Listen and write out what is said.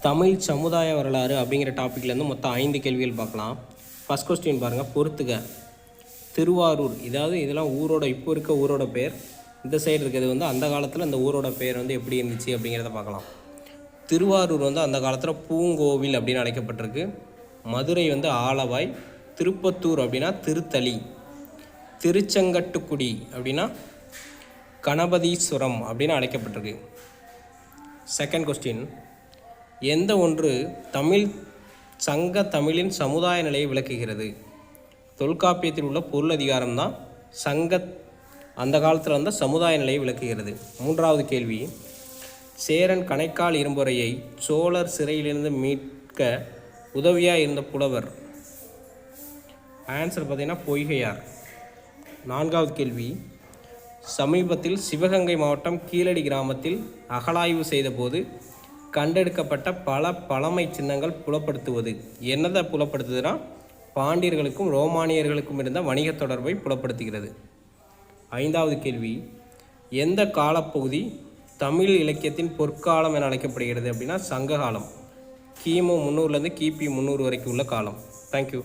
தமிழ் சமுதாய வரலாறு அப்படிங்கிற டாப்பிக்லேருந்து மொத்தம் 5 கேள்விகள் பார்க்கலாம். ஃபஸ்ட் கொஸ்டின் பாருங்கள், பொறுத்துக. திருவாரூர், இதெல்லாம் ஊரோட இப்போ இருக்க ஊரோட பேர். இந்த சைடு இருக்கிறது அந்த காலத்தில் அந்த ஊரோட பேர் எப்படி இருந்துச்சு அப்படிங்கிறத பார்க்கலாம். திருவாரூர் அந்த காலத்தில் பூங்கோவில் அப்படின்னு அழைக்கப்பட்டிருக்கு. மதுரை ஆலவாய். திருப்பத்தூர் அப்படின்னா திருத்தளி. திருச்செங்கட்டுக்குடி அப்படின்னா கணபதீஸ்வரம் அப்படின்னு அழைக்கப்பட்டிருக்கு. செகண்ட் கொஸ்டின், எந்த ஒன்று சங்க தமிழின் சமுதாய நிலையை விளக்குகிறது? தொல்காப்பியத்தில் உள்ள பொருள் அதிகாரம் தான் அந்த காலத்தில் சமுதாய நிலையை விளக்குகிறது. மூன்றாவது கேள்வி, சேரன் கணைக்கால் இரும்புரையை சோழர் சிறையிலிருந்து மீட்க உதவியாக இருந்த புலவர். ஆன்சர் பார்த்தீங்கன்னா பொய்கையார். நான்காவது கேள்வி, சமீபத்தில் சிவகங்கை மாவட்டம் கீழடி கிராமத்தில் அகழாய்வு செய்தபோது கண்டெடுக்கப்பட்ட பல பழமை சின்னங்கள் புலப்படுத்துவது. என்னதை புலப்படுத்துதுன்னா, பாண்டியர்களுக்கும் ரோமானியர்களுக்கும் இருந்த வணிக தொடர்பை புலப்படுத்துகிறது. ஐந்தாவது கேள்வி, எந்த காலப்பகுதி தமிழ் இலக்கியத்தின் பொற்காலம் என அழைக்கப்படுகிறது அப்படின்னா சங்ககாலம். கிமு 300லேருந்து கிபி 300 வரைக்கும் உள்ள காலம். தேங்க்யூ.